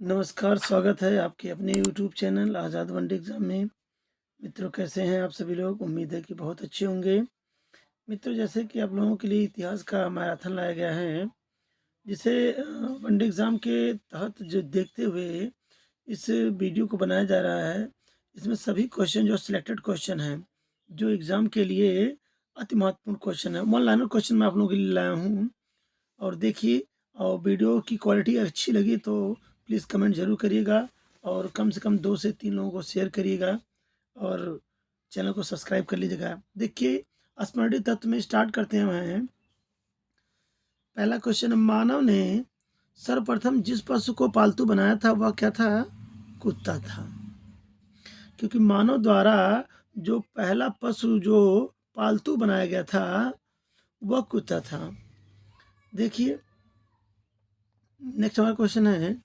नमस्कार, स्वागत है आपके अपने यूट्यूब चैनल आज़ाद वनडे एग्ज़ाम में। मित्रों, कैसे हैं आप सभी लोग? उम्मीद है कि बहुत अच्छे होंगे। मित्रों, जैसे कि आप लोगों के लिए इतिहास का मैराथन लाया गया है, जिसे वनडे एग्ज़ाम के तहत जो देखते हुए इस वीडियो को बनाया जा रहा है। इसमें सभी क्वेश्चन जो सिलेक्टेड क्वेश्चन हैं, जो एग्ज़ाम के लिए अति महत्वपूर्ण क्वेश्चन है, वन लाइनर क्वेश्चन मैं आप लोगों के लिए लाया हूँ। और देखिए, और वीडियो की क्वालिटी अच्छी लगी तो प्लीज़ कमेंट ज़रूर करिएगा और कम से कम 2 से 3 लोगों को शेयर करिएगा और चैनल को सब्सक्राइब कर लीजिएगा। देखिए, स्मृति तत्व में स्टार्ट करते हैं। पहला क्वेश्चन, मानव ने सर्वप्रथम जिस पशु को पालतू बनाया था वह क्या था? कुत्ता था। क्योंकि मानव द्वारा जो पहला पशु जो पालतू बनाया गया था वह कुत्ता था। देखिए, नेक्स्ट हमारा क्वेश्चन है,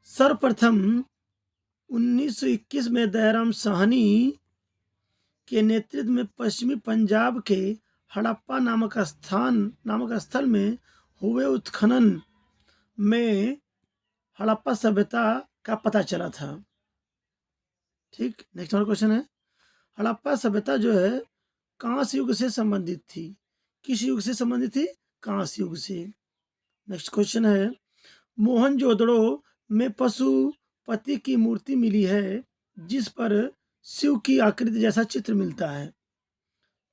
सर्वप्रथम 1921 में दयाराम साहनी के नेतृत्व में पश्चिमी पंजाब के हड़प्पा नामक स्थल में हुए उत्खनन में हड़प्पा सभ्यता का पता चला था। ठीक, नेक्स्ट हमारा क्वेश्चन है, हड़प्पा सभ्यता जो है कांस्य युग से संबंधित थी। किस युग से संबंधित थी? कांस्य युग से। नेक्स्ट क्वेश्चन है, मोहनजोदड़ो में पशुपति की मूर्ति मिली है जिस पर शिव की आकृति जैसा चित्र मिलता है।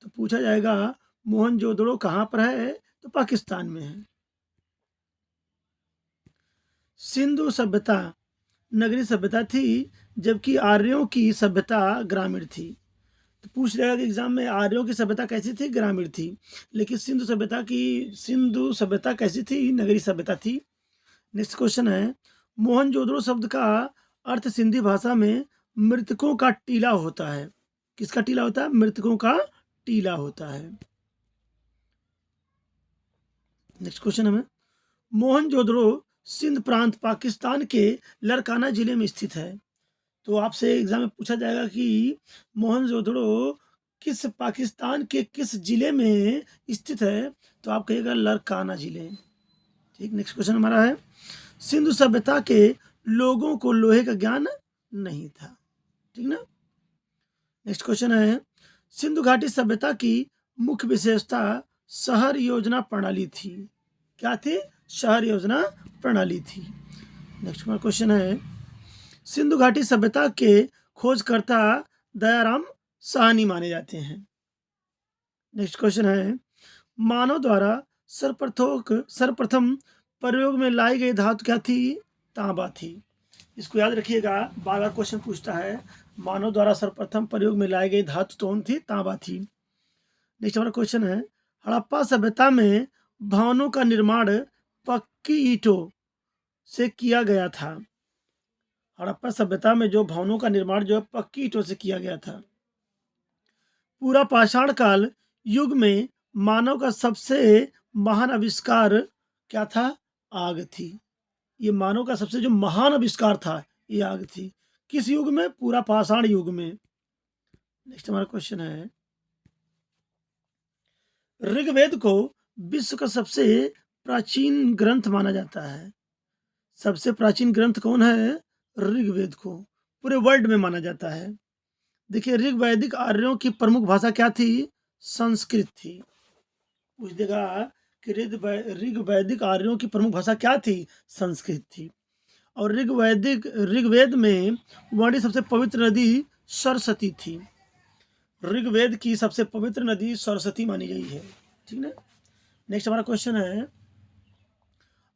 तो पूछा जाएगा मोहनजोदड़ो कहाँ पर है? तो पाकिस्तान में है। सिंधु सभ्यता नगरीय सभ्यता थी जबकि आर्यों की सभ्यता ग्रामीण थी। तो पूछ रहेगा कि एग्जाम में आर्यों की सभ्यता कैसी थी? ग्रामीण थी। लेकिन सिंधु सभ्यता कैसी थी? नगरीय सभ्यता थी। नेक्स्ट क्वेश्चन है, मोहनजोदड़ो शब्द का अर्थ सिंधी भाषा में मृतकों का टीला होता है। किसका टीला होता है? मृतकों का टीला होता है। नेक्स्ट क्वेश्चन है, मोहनजोदड़ो सिंध प्रांत पाकिस्तान के लरकाना जिले में स्थित है। तो आपसे एग्जाम में पूछा जाएगा कि मोहनजोदड़ो पाकिस्तान के किस जिले में स्थित है? तो आप कहिएगा लरकाना जिले। ठीक, नेक्स्ट क्वेश्चन हमारा है, सिंधु सभ्यता के लोगों को लोहे का ज्ञान नहीं था। ठीक ना। नेक्स्ट क्वेश्चन है, सिंधु घाटी सभ्यता की मुख्य विशेषता शहर योजना प्रणाली थी। क्या थी? शहर योजना प्रणाली थी। नेक्स्ट क्वेश्चन है, सिंधु घाटी सभ्यता के खोजकर्ता दयाराम साहनी माने जाते हैं। नेक्स्ट क्वेश्चन है, मानव द्वारा सर्वप्रथम प्रयोग में लाई गई धातु क्या थी? तांबा थी। इसको याद रखिएगा, बार बार क्वेश्चन पूछता है। मानव द्वारा सर्वप्रथम प्रयोग में लाई गई धातु कौन थी? तांबा थी। नेक्स्ट हमारा क्वेश्चन है, हड़प्पा सभ्यता में भवनों का निर्माण पक्की ईंटों से किया गया था। हड़प्पा सभ्यता में जो भवनों का निर्माण जो है पक्की ईंटों से किया गया था। पूरा पाषाण काल युग में मानव का सबसे महान आविष्कार क्या था? आग थी। ये मानव का सबसे जो महान आविष्कार था ये आग थी। किस युग में? पूरा पाषाण युग में। नेक्स्ट हमारा क्वेश्चन है, ऋग्वेद को विश्व का सबसे प्राचीन ग्रंथ माना जाता है। सबसे प्राचीन ग्रंथ कौन है? ऋग्वेद को पूरे वर्ल्ड में माना जाता है। देखिए, ऋग्वैदिक आर्यों की प्रमुख भाषा क्या थी? संस्कृत थी। पूछ देगा कि ऋग्वैदिक आर्यों की प्रमुख भाषा क्या थी? संस्कृत थी। और ऋग्वेद में वर्णित सबसे पवित्र नदी सरस्वती थी। ऋग्वेद की सबसे पवित्र नदी सरस्वती मानी गई है। ठीक ना। नेक्स्ट हमारा क्वेश्चन है,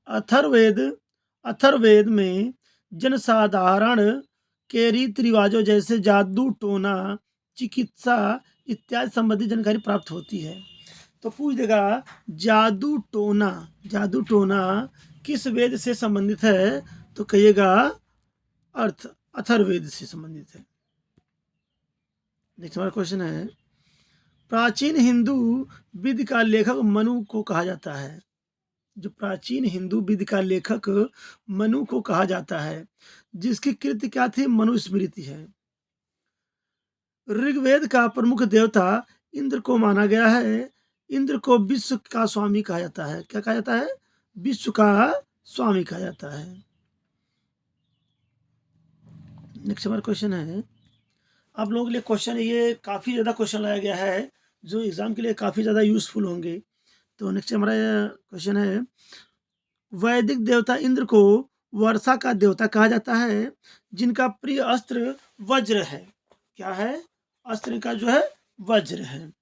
अथर्ववेद अथर्ववेद में जनसाधारण के रीति रिवाजों जैसे जादू टोना, चिकित्सा इत्यादि संबंधी जानकारी प्राप्त होती है। तो पूछ देगा जादू टोना किस वेद से संबंधित है? तो कहिएगा अथर्ववेद से संबंधित है। नेक्स्ट हमारा क्वेश्चन है, प्राचीन हिंदू विधि का लेखक मनु को कहा जाता है। जो प्राचीन हिंदू विधि का लेखक मनु को कहा जाता है, जिसकी कृति क्या थी? मनुस्मृति है। ऋग्वेद का प्रमुख देवता इंद्र को माना गया है। इंद्र को विश्व का स्वामी कहा जाता है। क्या कहा जाता है? विश्व का स्वामी कहा जाता है। नेक्स्ट हमारा क्वेश्चन है, आप लोगों के लिए क्वेश्चन ये काफ़ी ज़्यादा क्वेश्चन लाया गया है जो एग्ज़ाम के लिए काफ़ी ज़्यादा यूज़फुल होंगे। तो नेक्स्ट हमारा क्वेश्चन है, वैदिक देवता इंद्र को वर्षा का देवता कहा जाता है जिनका प्रिय अस्त्र वज्र है। क्या है? अस्त्र का जो है वज्र है।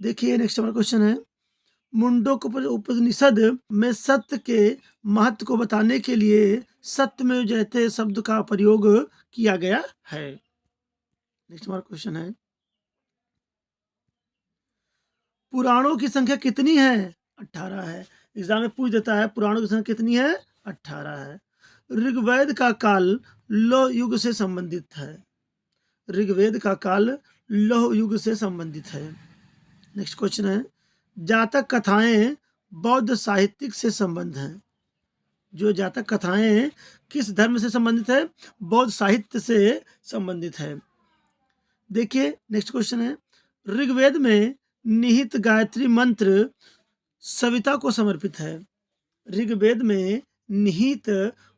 देखिए नेक्स्ट हमारा क्वेश्चन है, मुंडक उपनिषद में सत्य के महत्व को बताने के लिए सत्यमेव जयते शब्द का प्रयोग किया गया है। नेक्स्ट हमारा क्वेश्चन है, पुराणों की संख्या कितनी है? 18 है। एग्जाम में पूछ देता है पुराणों की संख्या कितनी है? 18 है। ऋग्वेद का काल लौह युग से संबंधित है। ऋग्वेद का काल लौह युग से संबंधित है। नेक्स्ट क्वेश्चन है, जातक कथाएं बौद्ध साहित्यिक से संबंध है। जो जातक कथाएं किस धर्म से संबंधित है? बौद्ध साहित्य से संबंधित है। देखिए नेक्स्ट क्वेश्चन है, ऋग्वेद में निहित गायत्री मंत्र सविता को समर्पित है। ऋग्वेद में निहित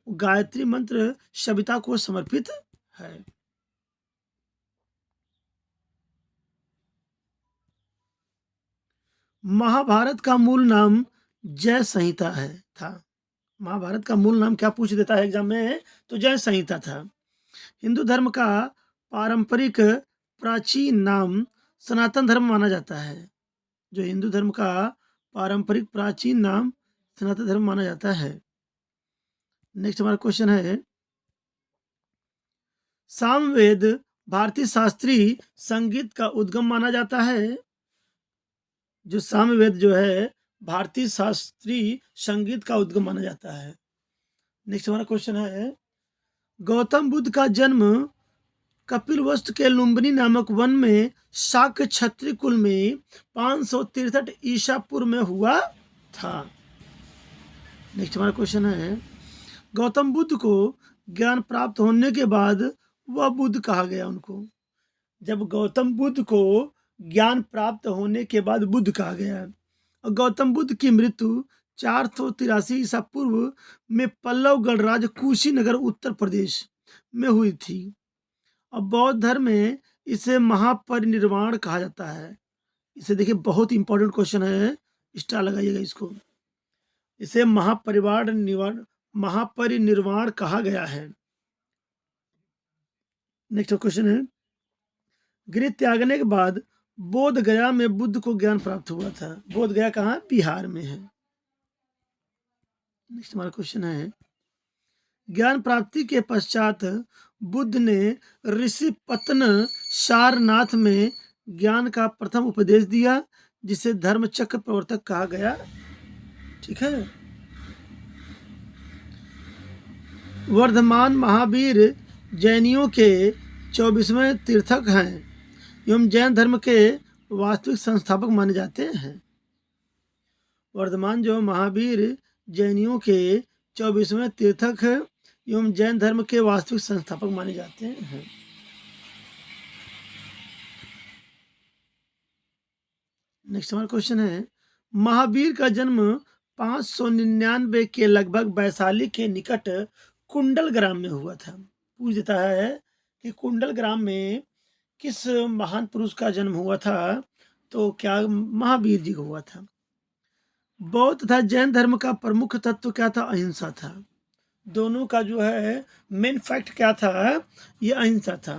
गायत्री मंत्र सविता को समर्पित है। महाभारत का मूल नाम जय संहिता है था। महाभारत का मूल नाम क्या पूछ देता है एग्जाम में? तो जय संहिता था। हिंदू धर्म का पारंपरिक प्राचीन नाम सनातन धर्म माना जाता है। जो हिंदू धर्म का पारंपरिक प्राचीन नाम सनातन धर्म माना जाता है। नेक्स्ट हमारा क्वेश्चन है, सामवेद भारतीय शास्त्रीय संगीत का उद्गम माना जाता है। जो सामवेद जो है भारतीय शास्त्रीय संगीत का उद्गम माना जाता है। नेक्स्ट हमारा क्वेश्चन है, गौतम बुद्ध का जन्म कपिलवस्तु के लुम्बिनी नामक वन में शाक्य क्षत्रिय कुल में 563 ईसा पूर्व में हुआ था। नेक्स्ट हमारा क्वेश्चन है, गौतम बुद्ध को ज्ञान प्राप्त होने के बाद वह बुद्ध कहा गया उनको। जब गौतम बुद्ध को ज्ञान प्राप्त होने के बाद बुद्ध कहा गया। और गौतम बुद्ध की मृत्यु 483 ईसा पूर्व में पल्लव गणराज्य कुशीनगर उत्तर प्रदेश में हुई थी। और बौद्ध धर्म में इसे महापरिनिर्वाण कहा जाता है। इसे देखिए बहुत इंपॉर्टेंट क्वेश्चन है, स्टार लगाइएगा इसको। इसे महापरिनिर्वाण कहा गया है। नेक्स्ट क्वेश्चन है, गृह त्यागने के बाद बोध गया में बुद्ध को ज्ञान प्राप्त हुआ था। बोध गया कहाँ? बिहार में है। नेक्स्ट हमारा क्वेश्चन है, ज्ञान प्राप्ति के पश्चात बुद्ध ने ऋषि पतन सारनाथ में ज्ञान का प्रथम उपदेश दिया जिसे धर्म चक्र प्रवर्तक कहा गया। ठीक है। वर्धमान महावीर जैनियों के 24वें तीर्थक हैं एवं जैन धर्म के वास्तविक संस्थापक माने जाते हैं। वर्धमान जो महावीर जैनियों के 24वें तीर्थक एवं जैन धर्म के वास्तविक संस्थापक माने जाते हैं। नेक्स्ट हमारा क्वेश्चन है, महावीर का जन्म 599 के लगभग वैशाली के निकट कुंडल ग्राम में हुआ था। पूछ देता है कि कुंडल ग्राम में किस महान पुरुष का जन्म हुआ था? तो क्या महावीर जी का हुआ था। बौद्ध तथा जैन धर्म का प्रमुख तत्व क्या था? अहिंसा था। दोनों का जो है मेन फैक्ट क्या था? ये अहिंसा था।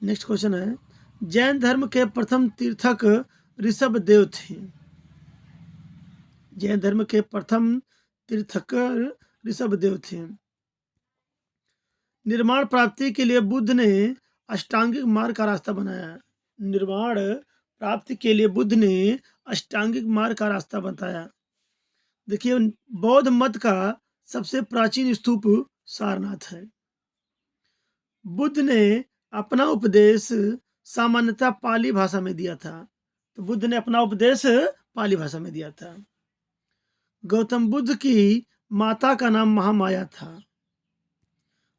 नेक्स्ट क्वेश्चन है, जैन धर्म के प्रथम तीर्थक ऋषभ देव थे। जैन धर्म के प्रथम तीर्थकर ऋषभ देव थे। निर्माण प्राप्ति के लिए बुद्ध ने अष्टांगिक मार्ग का रास्ता बनाया। निर्माण प्राप्ति के लिए बुद्ध ने अष्टांगिक मार्ग का रास्ता बताया। देखिए बौद्ध मत का सबसे प्राचीन स्तूप सारनाथ है। बुद्ध ने अपना उपदेश सामान्यतः पाली भाषा में दिया था। तो बुद्ध ने अपना उपदेश पाली भाषा में दिया था। गौतम बुद्ध की माता का नाम महामाया था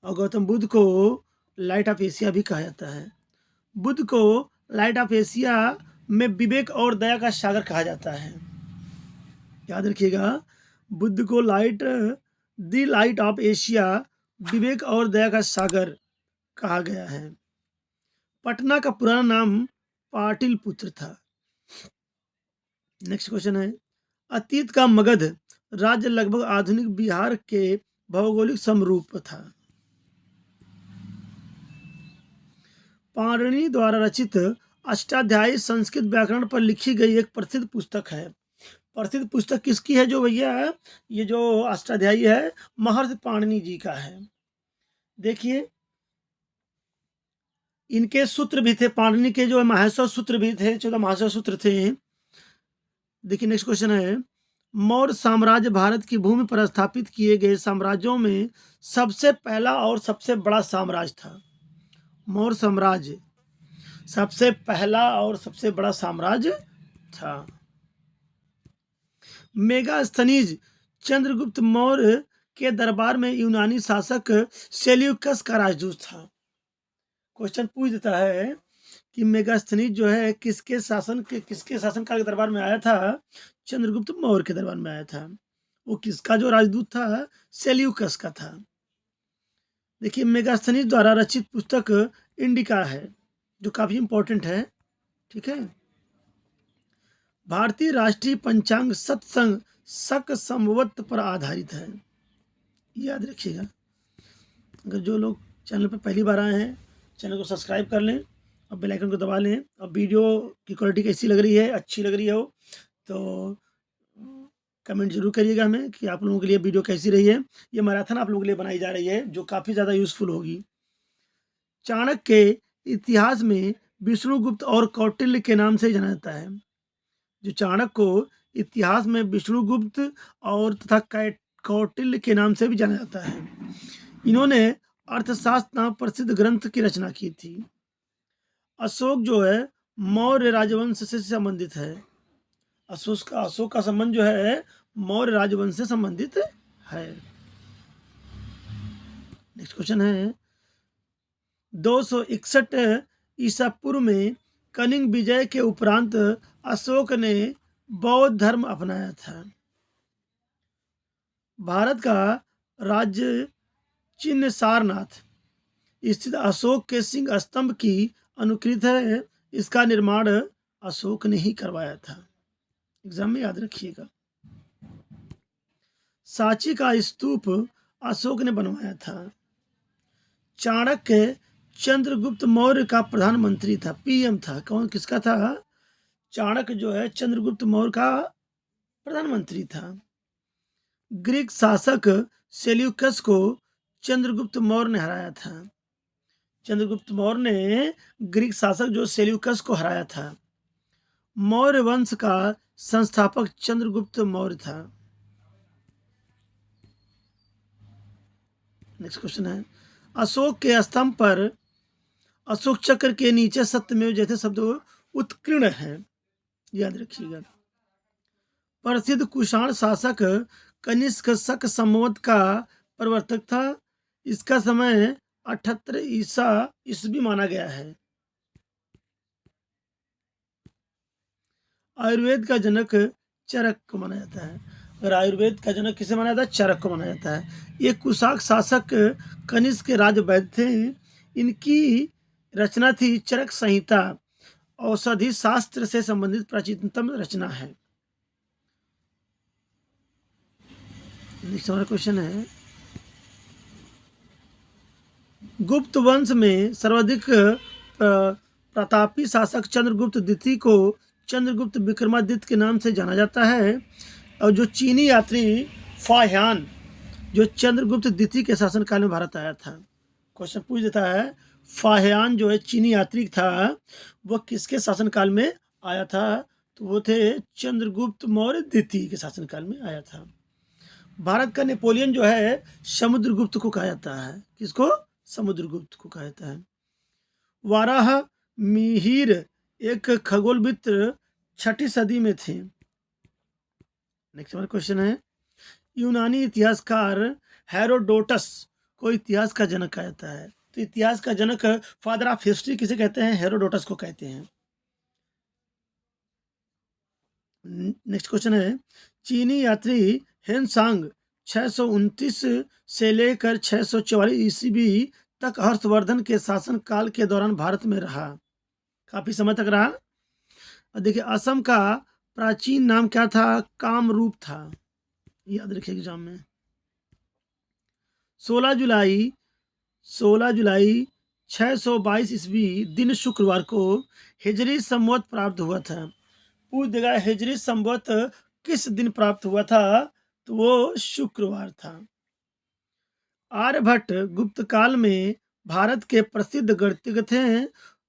और गौतम बुद्ध को लाइट ऑफ एशिया भी कहा जाता है। बुद्ध को लाइट ऑफ एशिया में विवेक और दया का सागर कहा जाता है। याद रखिएगा, बुद्ध को दी लाइट ऑफ एशिया विवेक और दया का सागर कहा गया है। पटना का पुराना नाम पाटिलपुत्र था। नेक्स्ट क्वेश्चन है, अतीत का मगध राज्य लगभग आधुनिक बिहार के भौगोलिक समरूप था। पाणिनि द्वारा रचित अष्टाध्यायी संस्कृत व्याकरण पर लिखी गई एक प्रसिद्ध पुस्तक है। प्रसिद्ध पुस्तक किसकी है जो भैया है, ये जो अष्टाध्यायी है महर्षि पाणिनि जी का है। देखिए इनके सूत्र भी थे, पाणिनि के जो माहेश्वर सूत्र भी थे, 14 माहेश्वर सूत्र थे। देखिए नेक्स्ट क्वेश्चन है, मौर्य साम्राज्य भारत की भूमि पर स्थापित किए गए साम्राज्यों में सबसे पहला और सबसे बड़ा साम्राज्य था। मौर्य साम्राज्य सबसे पहला और सबसे बड़ा साम्राज्य था। मेगास्थनीज चंद्रगुप्त मौर्य के दरबार में यूनानी शासक सेल्यूकस का राजदूत था। क्वेश्चन पूछ देता है कि मेगास्थनीज जो है किसके शासनकाल के दरबार में आया था? चंद्रगुप्त मौर्य के दरबार में आया था। वो किसका जो राजदूत था? सेल्यूकस का था। देखिए मेगास्थनीज द्वारा रचित पुस्तक इंडिका है जो काफी इंपॉर्टेंट है। ठीक है, भारतीय राष्ट्रीय पंचांग सत्संग शक संवत पर आधारित है, याद रखिएगा। अगर जो लोग चैनल पर पहली बार आए हैं चैनल को सब्सक्राइब कर लें और बेल आइकन को दबा लें। और वीडियो की क्वालिटी कैसी लग रही है, अच्छी लग रही हो तो कमेंट जरूर करिएगा हमें कि आप लोगों के लिए वीडियो कैसी रही है। ये मैराथन आप लोगों के लिए बनाई जा रही है जो काफ़ी ज़्यादा यूज़फुल होगी। चाणक्य के इतिहास में विष्णुगुप्त और कौटिल्य के नाम से जाना जाता है। जो चाणक्य को इतिहास में विष्णुगुप्त और तथा कौटिल्य के नाम से भी जाना जाता है। इन्होंने अर्थशास्त्र नाम प्रसिद्ध ग्रंथ की रचना की थी। अशोक जो है मौर्य राजवंश से संबंधित है। अशोक का संबंध जो है मौर्य राजवंश से संबंधित है। नेक्स्ट क्वेश्चन है, 261 ईसा पूर्व में कलिंग विजय के उपरांत अशोक ने बौद्ध धर्म अपनाया था। भारत का राज्य चिन्ह सारनाथ स्थित अशोक के सिंह स्तंभ की अनुकृत है। इसका निर्माण अशोक ने ही करवाया था। एग्जाम में याद रखिएगा। सांची का स्तूप अशोक ने बनवाया था। चाणक्य चंद्रगुप्त मौर्य का प्रधानमंत्री था, पीएम था। कौन किसका था? चाणक्य जो है चंद्रगुप्त मौर्य का प्रधानमंत्री था। ग्रीक शासक सेल्यूकस को चंद्रगुप्त मौर्य ने हराया था। चंद्रगुप्त मौर्य ने ग्रीक शासक जो सेल्यूकस को हराया था। मौर्य वंश का संस्थापक चंद्रगुप्त मौर्य था। नेक्स्ट क्वेश्चन है, अशोक के स्तंभ पर अशोक चक्र के नीचे सत्यमेव जैसे शब्द उत्कीर्ण है, याद रखिएगा। प्रसिद्ध कुषाण शासक कनिष्क शक संवत का प्रवर्तक था। इसका समय 78 ईसा ईस्वी माना गया है। आयुर्वेद का जनक चरक को माना जाता है। अगर आयुर्वेद का जनक किसे माना जाता है? चरक को माना जाता है। ये कुशाक शासक कनिष्क के राजवैद्य थे। इनकी रचना थी चरक संहिता, औषधि शास्त्र से संबंधित प्राचीनतम रचना है। नेक्स्ट हमारा क्वेश्चन है, गुप्त वंश में सर्वाधिक प्रतापी शासक चंद्रगुप्त द्वितीय को चंद्रगुप्त विक्रमादित्य के नाम से जाना जाता है। और जो चीनी यात्री फाह्यान जो चंद्रगुप्त द्वितीय के शासनकाल में भारत आया था। क्वेश्चन पूछ देता है, फाह्यान जो है चीनी यात्री था वह किसके शासनकाल में आया था? तो वो थे चंद्रगुप्त मौर्य द्वितीय के शासनकाल में आया था। भारत का नेपोलियन जो है समुद्रगुप्त को कहा जाता है। किसको? समुद्रगुप्त को कहा जाता है। वाराह मिहिर एक खगोलविद 6ठी सदी में थे। नेक्स्ट हमारा क्वेश्चन है, यूनानी इतिहासकार हेरोडोटस को इतिहास का जनक कहा जाता है। तो इतिहास का जनक फादर ऑफ हिस्ट्री किसे कहते हैं? हेरोडोटस को कहते हैं। नेक्स्ट क्वेश्चन है, चीनी यात्री हेनसांग 629 से लेकर 644 ईस्वी तक हर्षवर्धन के शासन काल के दौरान भारत में रहा। काफी समय तक रहा। और देखिए असम का प्राचीन नाम क्या था? कामरूप था। याद रखिए एग्जाम में। 16 जुलाई 16 जुलाई 622 ईस्वी दिन शुक्रवार को हिजरी संवत प्राप्त हुआ था। पूछ देगा हिजरी संवत किस दिन प्राप्त हुआ था? तो वो शुक्रवार था। आर्यभट्ट गुप्त काल में भारत के प्रसिद्ध गणितज्ञ थे।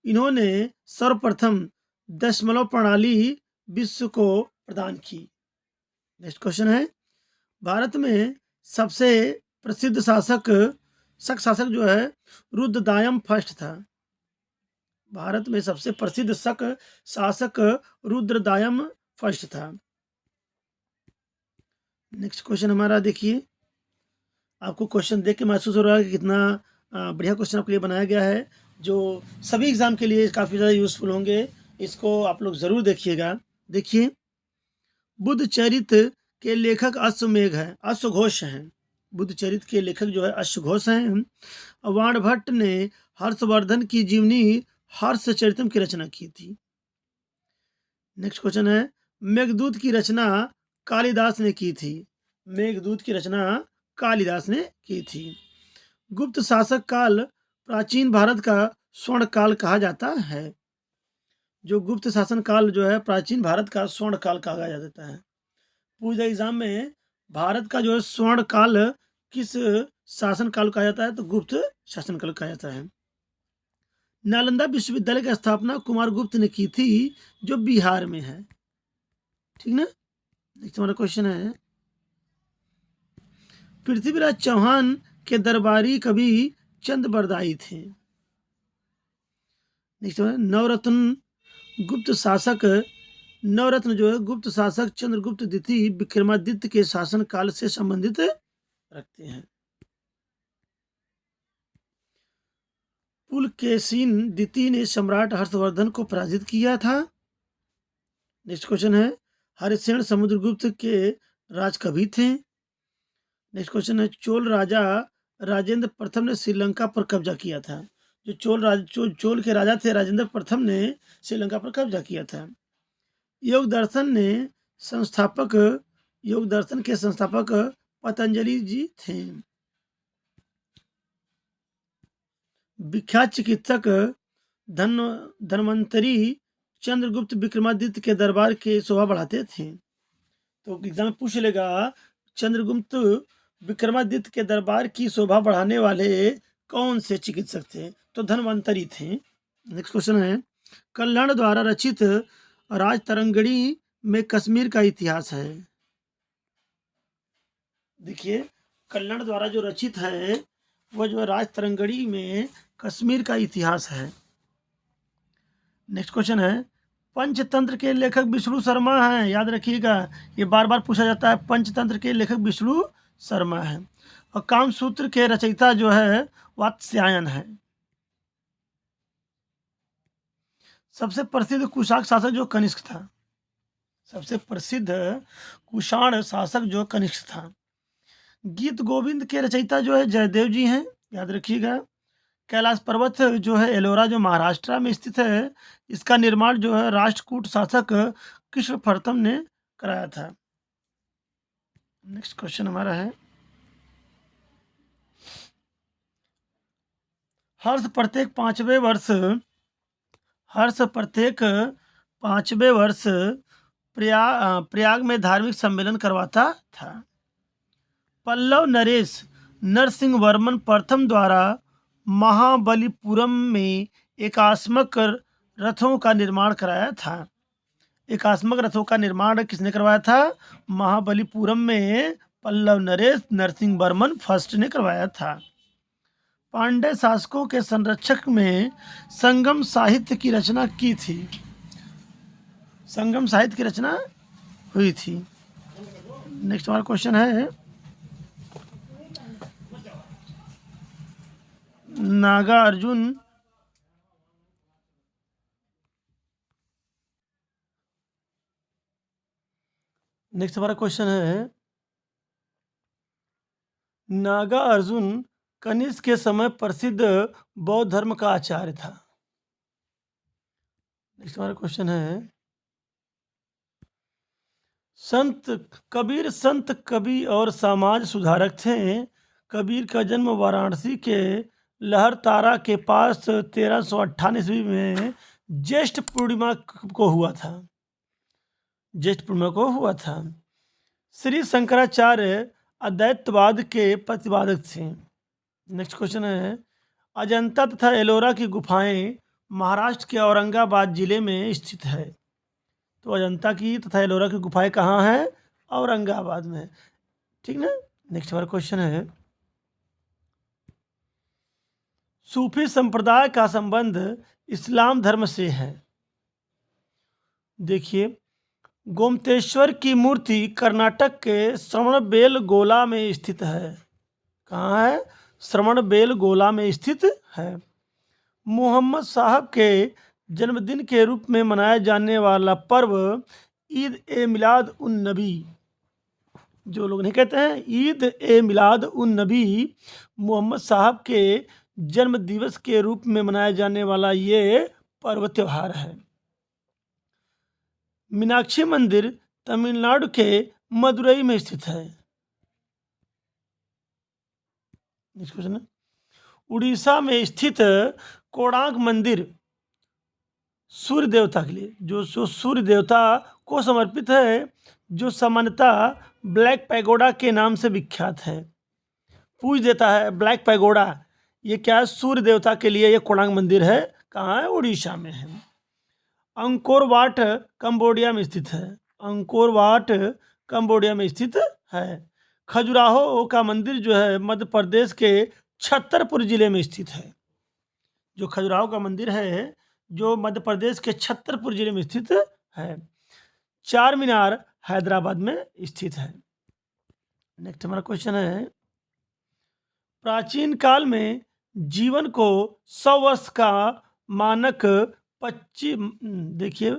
इन्होंने सर्वप्रथम दशमलव प्रणाली विश्व को प्रदान की। नेक्स्ट क्वेश्चन है, भारत में सबसे प्रसिद्ध शासक जो है रुद्रदायम फर्स्ट था। भारत में सबसे प्रसिद्ध शासक रुद्रदायम फर्स्ट था। नेक्स्ट क्वेश्चन हमारा देखिए, आपको क्वेश्चन देख के महसूस हो रहा है कि कितना बढ़िया क्वेश्चन आपके लिए बनाया गया है, जो सभी एग्जाम के लिए काफ़ी ज़्यादा यूजफुल होंगे। इसको आप लोग ज़रूर देखिएगा। देखिए, बुद्ध चरित के लेखक अश्वमेघ है, अश्वघोष हैं। बुद्ध चरित के लेखक जो है अश्वघोष हैं। वाणभट्ट ने हर्षवर्धन की जीवनी हर्षचरितम की रचना की थी। नेक्स्ट क्वेश्चन है, मेघदूत की रचना कालिदास ने की थी। मेघदूत की रचना कालिदास ने की थी। गुप्त शासक काल प्राचीन भारत का स्वर्ण काल कहा जाता है। जो गुप्त शासन काल जो है प्राचीन भारत का स्वर्ण काल कहा जाता है। पूरे एग्जाम में भारत का जो है स्वर्ण काल किस शासन काल कहा जाता है? तो गुप्त शासन काल कहा जाता है। नालंदा विश्वविद्यालय की स्थापना कुमार गुप्त ने की थी, जो बिहार में है। ठीक ना। नेक्स्ट हमारा क्वेश्चन है, पृथ्वीराज चौहान के दरबारी कवि चंद बरदाई थे। नेक्स्ट नवरत्न जो है गुप्त शासक चंद्रगुप्त द्वितीय विक्रमादित्य के शासन काल से संबंधित रखते हैं। पुलकेशिन द्वितीय ने सम्राट हर्षवर्धन को पराजित किया था। नेक्स्ट क्वेश्चन है, हरिसेन समुद्रगुप्त के राजकवि थे। नेक्स्ट क्वेश्चन है, चोल राजा राजेंद्र प्रथम ने श्रीलंका पर कब्जा किया था। जो चोल के राजा थे राजेंद्र प्रथम ने श्रीलंका पर कब्जा किया था। योग दर्शन के संस्थापक पतंजलि जी थे। विख्यात चिकित्सक धन्वंतरी चंद्रगुप्त विक्रमादित्य के दरबार की शोभा बढ़ाते थे। तो एग्जाम में पूछ लेगा चंद्रगुप्त विक्रमादित्य के दरबार की शोभा बढ़ाने वाले कौन से चिकित्सक थे? तो धन्वंतरी थे। नेक्स्ट क्वेश्चन है, कल्याण द्वारा रचित राजतरंगिणी में कश्मीर का इतिहास है। देखिए, कल्याण द्वारा जो रचित है वह जो है राजतरंगिणी में कश्मीर का इतिहास है। नेक्स्ट क्वेश्चन है, पंचतंत्र के लेखक विष्णु शर्मा हैं। याद रखिएगा, ये बार बार पूछा जाता है। पंचतंत्र के लेखक विष्णु शर्मा हैं। और कामसूत्र के रचयिता जो है वात्स्यायन है। सबसे प्रसिद्ध कुशाण शासक जो कनिष्क था। सबसे प्रसिद्ध कुषाण शासक जो कनिष्क था। गीत गोविंद के रचयिता जो है जयदेव जी हैं। याद रखिएगा। कैलाश पर्वत जो है एलोरा जो महाराष्ट्र में स्थित है, इसका निर्माण जो है राष्ट्रकूट शासक कृष्ण प्रथम ने कराया था। नेक्स्ट क्वेश्चन हमारा है, हर्ष प्रत्येक पांचवें वर्ष प्रयाग में धार्मिक सम्मेलन करवाता था। पल्लव नरेश नरसिंह वर्मन प्रथम द्वारा महाबलीपुरम में एकात्मक रथों का निर्माण कराया था। एकात्मक रथों का निर्माण किसने करवाया था? महाबलीपुरम में पल्लव नरेश नरसिंह वर्मन फर्स्ट ने करवाया था। पांड्य शासकों के संरक्षक में संगम साहित्य की रचना की थी। संगम साहित्य की रचना हुई थी। नेक्स्ट हमारा क्वेश्चन है, नागार्जुन नेक्स्ट हमारा क्वेश्चन है, नागा अर्जुन कनिष्क के समय प्रसिद्ध बौद्ध धर्म का आचार्य था। नेक्स्ट हमारा क्वेश्चन है, संत कवि और समाज सुधारक थे। कबीर का जन्म वाराणसी के लहरतारा के पास 1398 ईस्वी में ज्येष्ठ पूर्णिमा को हुआ था। ज्येष्ठ पूर्णिमा को हुआ था। श्री शंकराचार्य अद्वैतवाद के प्रतिपादक थे। नेक्स्ट क्वेश्चन है, अजंता तथा एलोरा की गुफाएं महाराष्ट्र के औरंगाबाद जिले में स्थित है। तो अजंता की तथा एलोरा की गुफाएं कहाँ हैं? औरंगाबाद में। ठीक ना। नेक्स्ट हमारा क्वेश्चन है, सूफी संप्रदाय का संबंध इस्लाम धर्म से है। देखिए, गोमतेश्वर की मूर्ति कर्नाटक के श्रवणबेलगोला में स्थित है। कहाँ है? श्रवणबेलगोला में स्थित है। मोहम्मद साहब के जन्मदिन के रूप में मनाया जाने वाला पर्व ईद ए मिलाद उन नबी, जो लोग नहीं कहते हैं ईद ए मिलाद उन नबी, मोहम्मद साहब के जन्म दिवस के रूप में मनाया जाने वाला ये पर्व त्योहार है। मीनाक्षी मंदिर तमिलनाडु के मदुरई में स्थित है। उड़ीसा में स्थित कोणार्क मंदिर सूर्य देवता के लिए, जो सूर्य देवता को समर्पित है, जो सामान्यतः ब्लैक पैगोडा के नाम से विख्यात है। पूज देता है ब्लैक पैगोडा। ये क्या है? सूर्य देवता के लिए ये कोणार्क मंदिर है। कहाँ है? उड़ीसा में है। अंकोर वाट कंबोडिया में स्थित है। अंकोर वाट कंबोडिया में स्थित है। खजुराहो का मंदिर जो है मध्य प्रदेश के छतरपुर जिले में स्थित है। जो खजुराहो का मंदिर है जो मध्य प्रदेश के छतरपुर जिले में स्थित है। चार मीनार हैदराबाद में स्थित है। नेक्स्ट हमारा क्वेश्चन है, प्राचीन काल में जीवन को 100 वर्ष का मानक 25 देखिए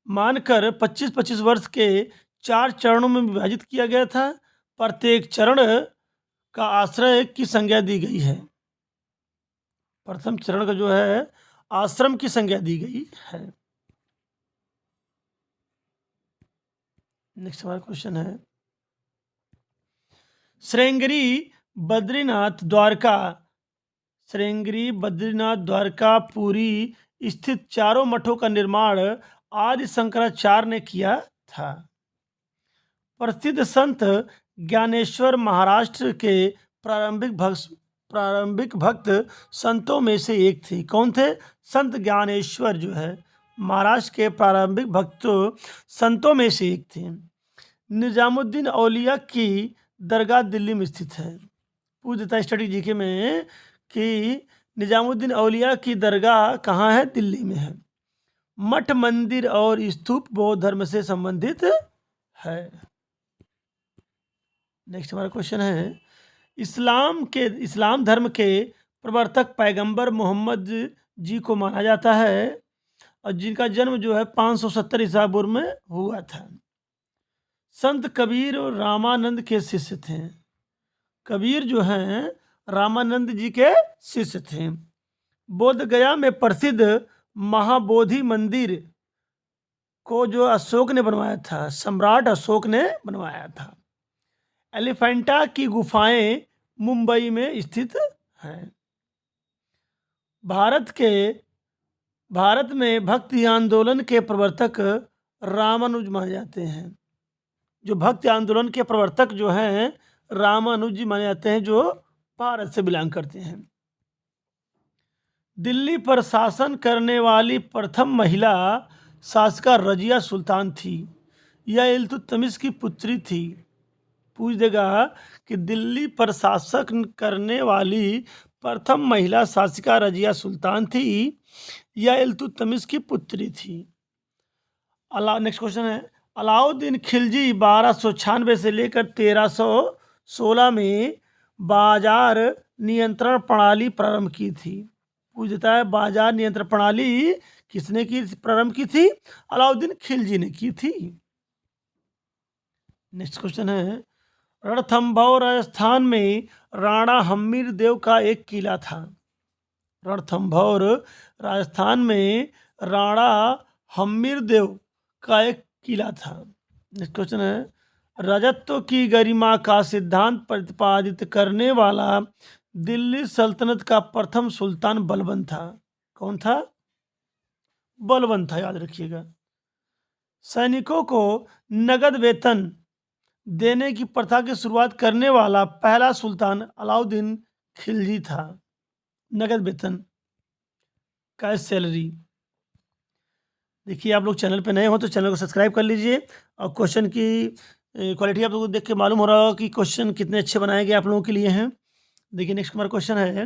मानकर 25-25 वर्ष के 4 चरणों में विभाजित किया गया था। प्रत्येक चरण का आश्रय की संज्ञा दी गई है। प्रथम चरण का जो है आश्रम की संज्ञा दी गई है। नेक्स्ट हमारा क्वेश्चन है, श्रृंगेरी बद्रीनाथ द्वारका, श्रृंगेरी बद्रीनाथ द्वारका पुरी स्थित चारों मठों का निर्माण आदि शंकराचार्य ने किया था। प्रसिद्ध संत ज्ञानेश्वर महाराष्ट्र के प्रारंभिक भक्त संतों में से एक थे। कौन थे? संत ज्ञानेश्वर जो है महाराष्ट्र के प्रारंभिक भक्त संतों में से एक थे। निजामुद्दीन औलिया की दरगाह दिल्ली में स्थित है। पूछ देता है स्टडी जीके में कि निजामुद्दीन औलिया की दरगाह कहाँ है? दिल्ली में है। मठ मंदिर और स्तूप बौद्ध धर्म से संबंधित है। नेक्स्ट हमारा क्वेश्चन है, इस्लाम धर्म के प्रवर्तक पैगंबर मोहम्मद जी को माना जाता है और जिनका जन्म जो है 570 ईसा पूर्व में हुआ था। संत कबीर और रामानंद के शिष्य थे। कबीर जो हैं रामानंद जी के शिष्य थे। बोध गया में प्रसिद्ध महाबोधि मंदिर को जो अशोक ने बनवाया था, सम्राट अशोक ने बनवाया था। एलिफेंटा की गुफाएं मुंबई में स्थित हैं। भारत में भक्ति आंदोलन के प्रवर्तक रामानुज माने जाते हैं। जो भक्ति आंदोलन के प्रवर्तक जो हैं रामानुज जी माने जाते हैं, जो भारत से बिलोंग करते हैं। दिल्ली पर शासन करने वाली प्रथम महिला शासिका रजिया सुल्तान थी। यह इल्तुतमिश की पुत्री थी। पूछ देगा कि दिल्ली पर शासन करने वाली प्रथम महिला शासिका रजिया सुल्तान थी या इल्तुतमिश की पुत्री थी। नेक्स्ट क्वेश्चन है, अलाउद्दीन खिलजी 1296 से लेकर 1316 में बाजार नियंत्रण प्रणाली प्रारंभ की थी। पूछ देता है बाजार नियंत्रण प्रणाली किसने प्रारंभ की थी? अलाउद्दीन खिलजी ने की थी। नेक्स्ट क्वेश्चन है, रणथंभौर राजस्थान में राणा हम्मीर देव का एक किला था। रणथंभौर राजस्थान में राणा हम्मीर देव का एक किला था। नेक्स्ट क्वेश्चन है, राजत्व की गरिमा का सिद्धांत प्रतिपादित करने वाला दिल्ली सल्तनत का प्रथम सुल्तान बलबन था। कौन था? बलबन था, याद रखिएगा। सैनिकों को नगद वेतन देने की प्रथा की शुरुआत करने वाला पहला सुल्तान अलाउद्दीन खिलजी था। नगद वेतन, कैश सैलरी। देखिए, आप लोग चैनल पे नए हो तो चैनल को सब्सक्राइब कर लीजिए, और क्वेश्चन की क्वालिटी आप लोगों को देख के मालूम हो रहा होगा कि क्वेश्चन कितने अच्छे बनाए गए आप लोगों के लिए हैं। देखिए, नेक्स्ट हमारा क्वेश्चन है,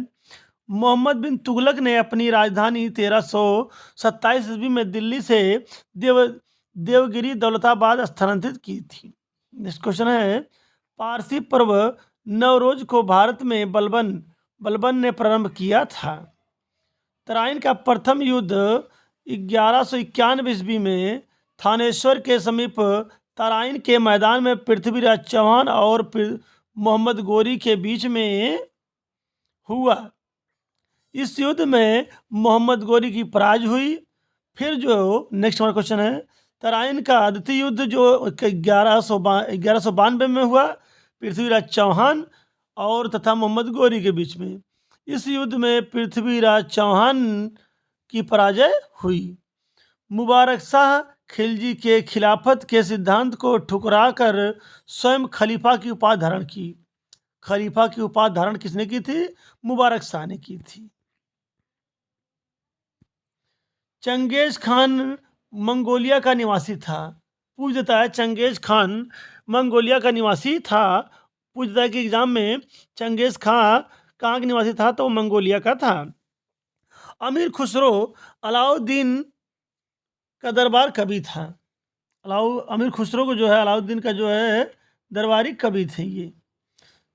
मोहम्मद बिन तुगलक ने अपनी राजधानी 1327 ईस्वी में दिल्ली से देवगिरी दौलताबाद स्थानांतरित की थी। नेक्स्ट क्वेश्चन है, पारसी पर्व नवरोज को भारत में बलबन ने प्रारंभ किया था। तराइन का प्रथम युद्ध 1191 ईस्वी में थानेश्वर के समीप तराइन के मैदान में पृथ्वीराज चौहान और मोहम्मद गोरी के बीच में हुआ। इस युद्ध में मोहम्मद गोरी की पराजय हुई। फिर जो नेक्स्ट हमारा क्वेश्चन है, तराइन का द्वितीय युद्ध जो 1192 में हुआ पृथ्वीराज चौहान और तथा मोहम्मद गोरी के बीच में। इस युद्ध में पृथ्वीराज चौहान की पराजय हुई। मुबारक शाह खिलजी के खिलाफत के सिद्धांत को ठुकराकर स्वयं खलीफा की उपाधि धारण की। खलीफा की उपाधि धारण किसने की थी? मुबारक शाह ने की थी। चंगेज खान मंगोलिया का निवासी था। पूछ देता है चंगेज खान मंगोलिया का निवासी था। पूछ देता है कि एग्जाम में चंगेज खान कहाँ का निवासी था, तो मंगोलिया का था। अमीर खुसरो अलाउद्दीन का दरबार कवि था। अमीर खुसरो को जो है अलाउद्दीन का जो है दरबारी कवि थे ये।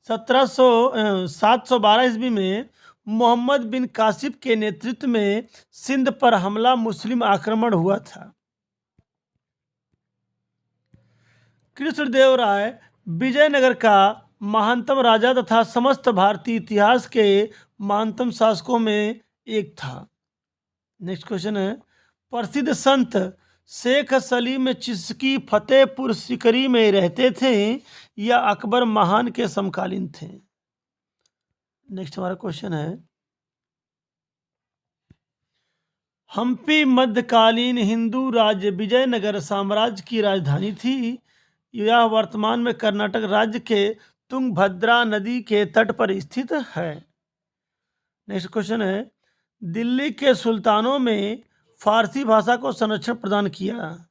712 ईस्वी में मोहम्मद बिन कासिफ के नेतृत्व में सिंध पर हमला मुस्लिम आक्रमण हुआ था। कृष्णदेव राय विजयनगर का महानतम राजा तथा समस्त भारतीय इतिहास के महानतम शासकों में एक था। नेक्स्ट क्वेश्चन है, प्रसिद्ध संत शेख सलीम चिश्ती फतेहपुर सिकरी में रहते थे या अकबर महान के समकालीन थे। नेक्स्ट हमारा क्वेश्चन है, हम्पी मध्यकालीन हिंदू राज्य विजयनगर साम्राज्य की राजधानी थी। यह वर्तमान में कर्नाटक राज्य के तुंगभद्रा नदी के तट पर स्थित है। नेक्स्ट क्वेश्चन है, दिल्ली के सुल्तानों में फारसी भाषा को संरक्षण प्रदान किया।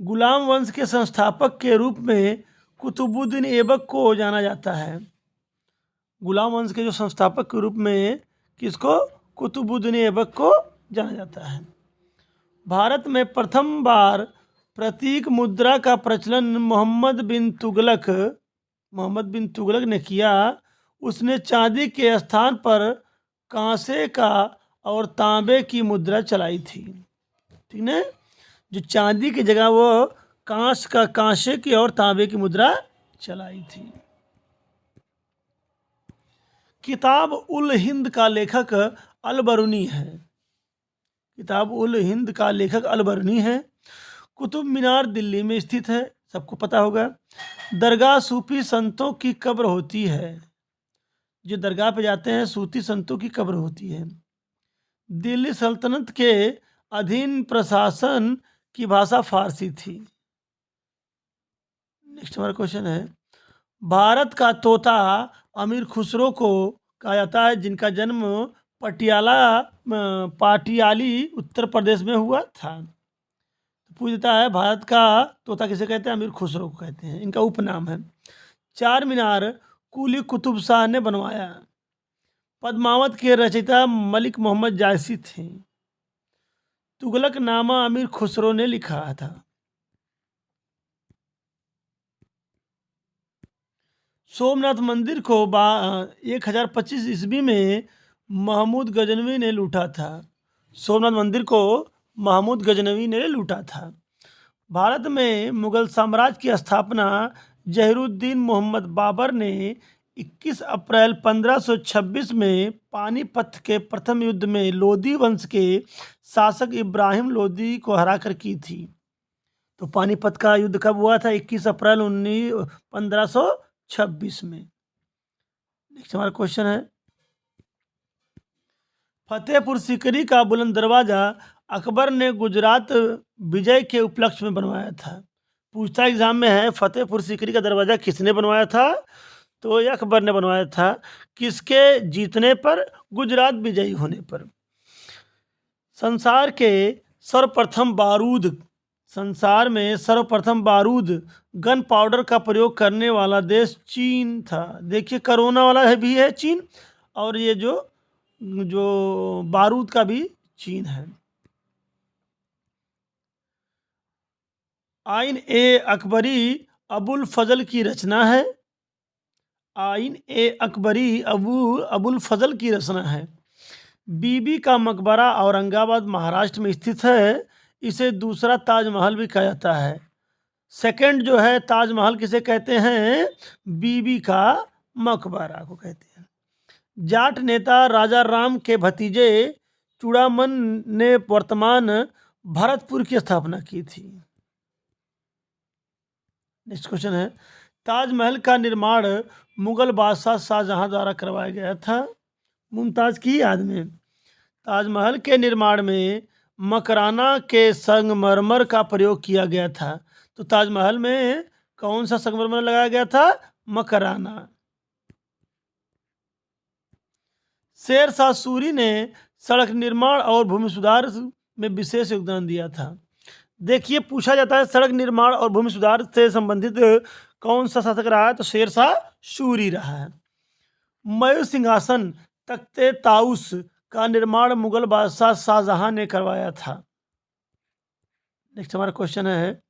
गुलाम वंश के संस्थापक के रूप में कुतुबुद्दीन ऐबक को जाना जाता है। गुलाम वंश के जो संस्थापक के रूप में किसको? कुतुबुद्दीन ऐबक को जाना जाता है। भारत में प्रथम बार प्रतीक मुद्रा का प्रचलन मोहम्मद बिन तुगलक ने किया। उसने चांदी के स्थान पर कांसे का और तांबे की मुद्रा चलाई थी। ठीक है, जो चांदी की जगह वो कांसे की और तांबे की मुद्रा चलाई थी। किताब उल हिंद का लेखक अल-बरूनी है। किताब उल हिंद का लेखक अल-बरूनी है। कुतुब मीनार दिल्ली में स्थित है, सबको पता होगा। दरगाह सूफी संतों की कब्र होती है। जो दरगाह पे जाते हैं सूफी संतों की कब्र होती है। दिल्ली सल्तनत के अधीन प्रशासन की भाषा फारसी थी। नेक्स्ट हमारा क्वेश्चन है, भारत का तोता अमीर खुसरो को कहा जाता है, जिनका जन्म पाटियाली उत्तर प्रदेश में हुआ था। पूछता है भारत का तोता किसे कहते हैं? अमीर खुसरो को कहते हैं, इनका उपनाम है। चार मीनार कुली कुतुब शाह ने बनवाया। पद्मावत के रचयिता मलिक मोहम्मद जायसी थे। तुगलकनामा अमीर खुसरो ने लिखा था। सोमनाथ मंदिर को 1025 ईस्वी में महमूद गजनवी ने लूटा था। सोमनाथ मंदिर को महमूद गजनवी ने लूटा था। भारत में मुगल साम्राज्य की स्थापना जहीरुद्दीन मोहम्मद बाबर ने 21 अप्रैल 1526 में पानीपत के प्रथम युद्ध में लोदी वंश के शासक इब्राहिम लोदी को हराकर की थी। तो पानीपत का युद्ध कब हुआ था? 21 अप्रैल 1526 में। नेक्स्ट हमारा क्वेश्चन है, फतेहपुर सीकरी का बुलंद दरवाजा अकबर ने गुजरात विजय के उपलक्ष्य में बनवाया था। पूछता एग्जाम में है, फतेहपुर सीकरी का दरवाजा किसने बनवाया था? तो ये अकबर ने बनवाया था। किसके जीतने पर? गुजरात विजयी होने पर। संसार में सर्वप्रथम बारूद गन पाउडर का प्रयोग करने वाला देश चीन था। देखिए, कोरोना वाला भी है चीन, और ये जो बारूद का भी चीन है। आइन ए अकबरी अबुल फजल की रचना है। आइन ए अकबरी अबुल फजल की रचना है। बीबी का मकबरा औरंगाबाद महाराष्ट्र में स्थित है। इसे दूसरा ताजमहल भी कहा जाता है। सेकंड जो है ताजमहल किसे कहते हैं? बीबी का मकबरा को कहते हैं। जाट नेता राजा राम के भतीजे चूड़ामन ने वर्तमान भरतपुर की स्थापना की थी। नेक्स्ट क्वेश्चन है, ताजमहल का निर्माण मुगल बादशाह शाहजहां द्वारा करवाया गया था, मुमताज की याद में। ताजमहल के निर्माण में मकराना के संगमरमर का प्रयोग किया गया था। तो ताजमहल में कौन सा संगमरमर लगाया गया था? मकराना। शेरशाह सूरी ने सड़क निर्माण और भूमि सुधार में विशेष योगदान दिया था। देखिए, पूछा जाता है सड़क निर्माण और भूमि सुधार से संबंधित कौन सा शासक रहा है? तो शेरशाह सूरी रहा है। मयूर सिंहासन तख्ते ताउस का निर्माण मुगल बादशाह शाहजहां ने करवाया था। नेक्स्ट हमारा क्वेश्चन है,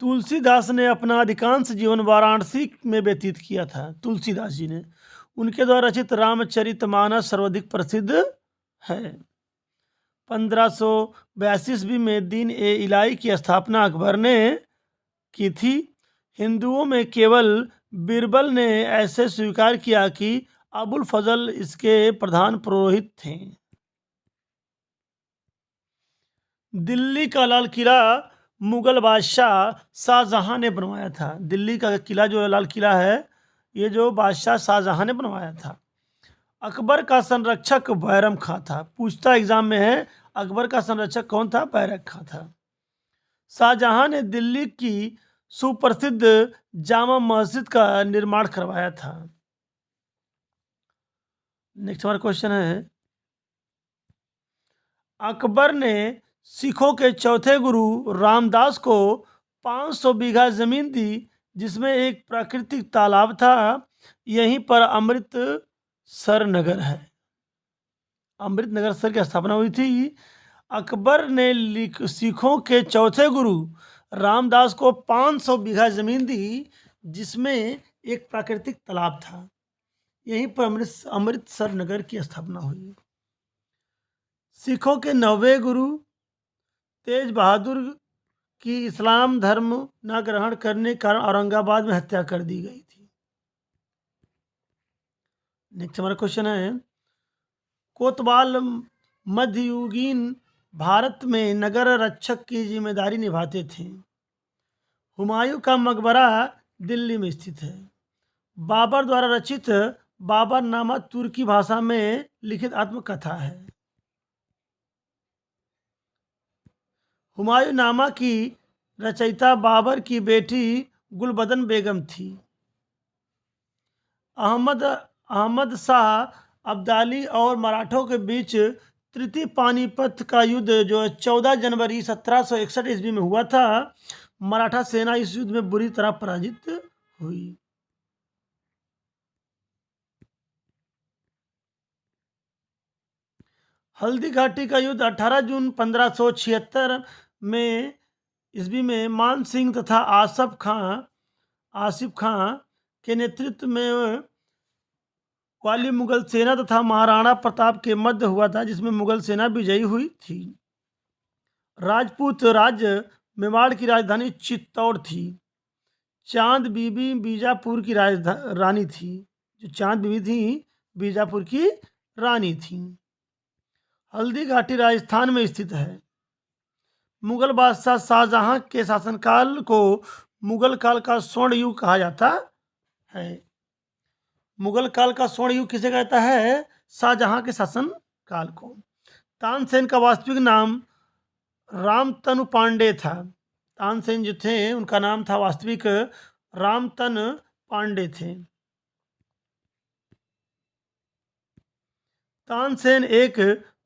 तुलसीदास ने अपना अधिकांश जीवन वाराणसी में व्यतीत किया था। तुलसीदास जी ने, उनके द्वारा रचित रामचरितमानस सर्वाधिक प्रसिद्ध है। 1582 ईस्वी में दीन ए इलाही की स्थापना अकबर ने की थी। हिंदुओं में केवल बीरबल ने ऐसे स्वीकार किया कि अबुल फजल इसके प्रधान पुरोहित थे। दिल्ली का लाल किला मुगल बादशाह शाहजहां ने बनवाया था। दिल्ली का किला जो लाल किला है, ये जो बादशाह शाहजहां ने बनवाया था। अकबर का संरक्षक बैरम खां था। पूछता एग्जाम में है, अकबर का संरक्षक कौन था? बैरम खां था। शाहजहां ने दिल्ली की सुप्रसिद्ध जामा मस्जिद का निर्माण करवाया था। नेक्स्ट हमारा क्वेश्चन है, अकबर ने सिखों के चौथे गुरु रामदास को 500 बीघा जमीन दी, जिसमें एक प्राकृतिक तालाब था। यहीं पर अमृतसर नगर है। अमृतनगर सर की स्थापना हुई थी। अकबर ने सिखों के चौथे गुरु रामदास को 500 बीघा जमीन दी, जिसमें एक प्राकृतिक तालाब था। यहीं पर अमृतसर नगर की स्थापना हुई। सिखों के 9वें गुरु तेज बहादुर की इस्लाम धर्म न ग्रहण करने के कारण औरंगाबाद में हत्या कर दी गई थी। नेक्स्ट हमारा क्वेश्चन है, कोतवाल मध्ययुगीन भारत में नगर रक्षक की जिम्मेदारी निभाते थे। हुमायूं का मकबरा दिल्ली में स्थित है। बाबर द्वारा रचित बाबरनामा तुर्की भाषा में लिखित आत्मकथा है। हुमायूं नामा की रचयिता बाबर की बेटी गुलबदन बेगम थी। अहमद शाह अब्दाली और मराठों के बीच तृतीय पानीपत का युद्ध जो 14 जनवरी 1761 ईस्वी में हुआ था, मराठा सेना इस युद्ध में बुरी तरह पराजित हुई। हल्दी घाटी का युद्ध 18 जून 1576 में ईस्वी में मान सिंह तथा आसिफ खां के नेतृत्व में वाली मुगल सेना तथा महाराणा प्रताप के मध्य हुआ था, जिसमें मुगल सेना विजयी हुई थी। राजपूत राज्य मेवाड़ की राजधानी चित्तौड़ थी। चांद बीबी बीजापुर की रानी थी। जो चांद बीबी थी, बीजापुर की रानी थी। हल्दी घाटी राजस्थान में स्थित है। मुगल बादशाह शाहजहां के शासनकाल को मुगल काल का स्वर्ण युग कहा जाता है। मुगल काल का स्वर्ण युग किसे कहता है? शाहजहां के शासन काल को। तानसेन का वास्तविक नाम रामतनु पांडे था। तानसेन जो थे उनका नाम था वास्तविक रामतन पांडे थे। तानसेन एक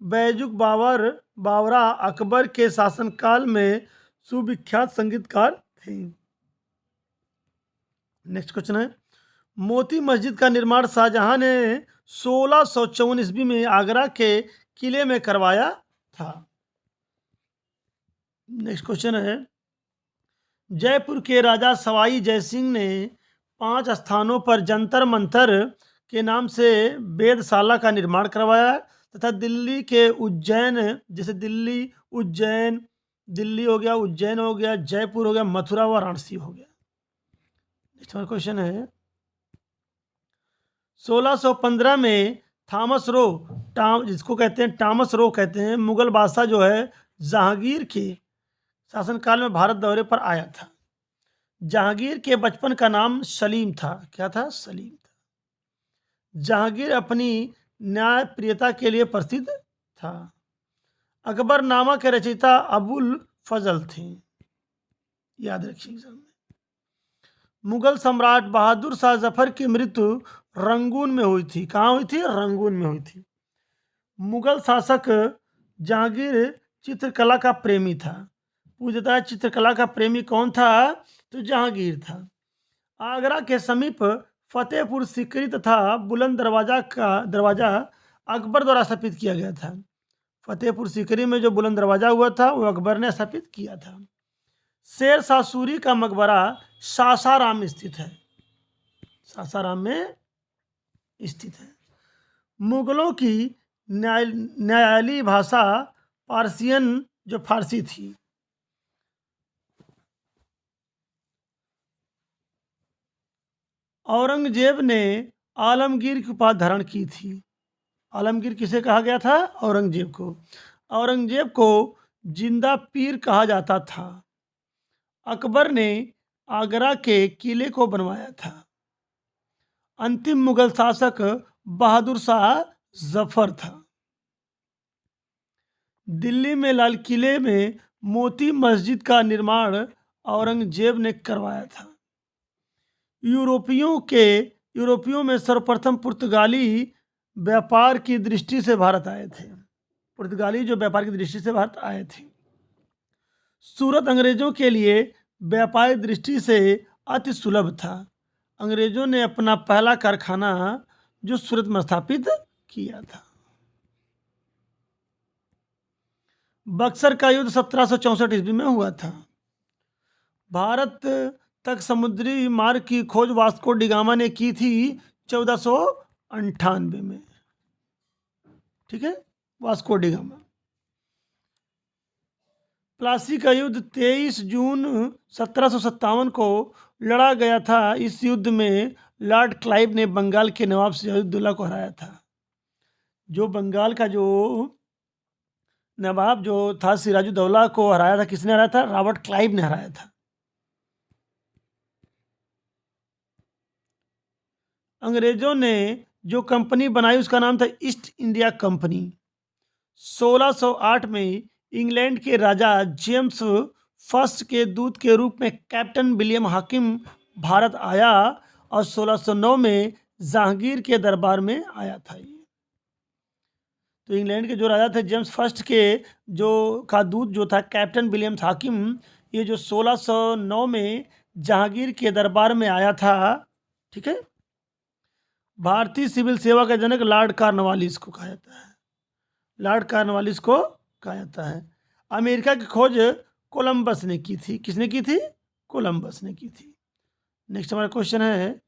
बैजुक बावरा अकबर के शासनकाल में सुविख्यात संगीतकार थे। नेक्स्ट क्वेश्चन है, मोती मस्जिद का निर्माण शाहजहां ने 1654 ईस्वी में आगरा के किले में करवाया था। नेक्स्ट क्वेश्चन है, जयपुर के राजा सवाई जयसिंह ने 5 स्थानों पर जंतर मंतर के नाम से वेधशाला का निर्माण करवाया तथा दिल्ली के उज्जैन, जैसे दिल्ली उज्जैन, दिल्ली हो गया, उज्जैन हो गया, जयपुर हो गया, मथुरा व वाराणसी हो गया। नेक्स्ट क्वेश्चन है, 1615 में थॉमस रो, जिसको कहते हैं टॉमस रो कहते हैं, मुगल बादशाह जो है जहांगीर के शासनकाल में भारत दौरे पर आया था। जहांगीर के बचपन का नाम सलीम था। क्या था? सलीम था। जहांगीर अपनी न्यायप्रियता के लिए प्रसिद्ध था। अकबरनामा के रचयिता अबुल फजल थे। याद रखिए एग्जाम में। मुगल सम्राट बहादुर शाह जफर की मृत्यु रंगून में हुई थी। कहाँ हुई थी? रंगून में हुई थी। मुगल शासक जहांगीर चित्रकला का प्रेमी था। पूछता है चित्रकला का प्रेमी कौन था? तो जहांगीर था। आगरा के समीप फतेहपुर सीकरी तथा बुलंद दरवाजा अकबर द्वारा स्थापित किया गया था। फतेहपुर सीकरी में जो बुलंद दरवाजा हुआ था वो अकबर ने स्थापित किया था। शेर शाह सूरी का मकबरा सासाराम में स्थित है। सासाराम में स्थित है। मुगलों की न्यायालयी भाषा पारसियन, जो फारसी थी। औरंगजेब ने आलमगीर की उपाधि धारण की थी। आलमगीर किसे कहा गया था? औरंगजेब को। औरंगजेब को जिंदा पीर कहा जाता था। अकबर ने आगरा के किले को बनवाया था। अंतिम मुगल शासक बहादुर शाह जफर था। दिल्ली में लाल किले में मोती मस्जिद का निर्माण औरंगजेब ने करवाया था। यूरोपियों में सर्वप्रथम पुर्तगाली व्यापार की दृष्टि से भारत आए थे। पुर्तगाली जो व्यापार की दृष्टि से भारत आए थे। सूरत अंग्रेजों के लिए व्यापारिक दृष्टि से अति सुलभ था। अंग्रेजों ने अपना पहला कारखाना जो सूरत में स्थापित किया था। बक्सर का युद्ध 1764 ईस्वी में हुआ था। भारत तक समुद्री मार्ग की खोज वास्को डिगामा ने की थी 1498 में। ठीक है, वास्को डिगामा। प्लासी का युद्ध 23 जून 1757 को लड़ा गया था। इस युद्ध में लॉर्ड क्लाइव ने बंगाल के नवाब सिराजुद्दौला को हराया था। जो बंगाल का जो नवाब जो था सिराजुद्दौला को हराया था, किसने हराया था? रॉबर्ट क्लाइव ने हराया था। अंग्रेजों ने जो कंपनी बनाई उसका नाम था ईस्ट इंडिया कंपनी। 1608 में इंग्लैंड के राजा जेम्स फर्स्ट के दूत के रूप में कैप्टन विलियम हाकिम भारत आया और 1609 में जहांगीर के दरबार में आया था। ये तो इंग्लैंड के जो राजा थे जेम्स फर्स्ट के जो का दूत जो था कैप्टन विलियम हाकिम, ये जो 1609 में जहांगीर के दरबार में आया था। ठीक है, भारतीय सिविल सेवा का जनक लॉर्ड कॉर्नवालिस को कहा जाता है। लॉर्ड कॉर्नवालिस को कहा जाता है। अमेरिका की खोज कोलंबस ने की थी। किसने की थी? कोलंबस ने की थी। नेक्स्ट हमारा क्वेश्चन है,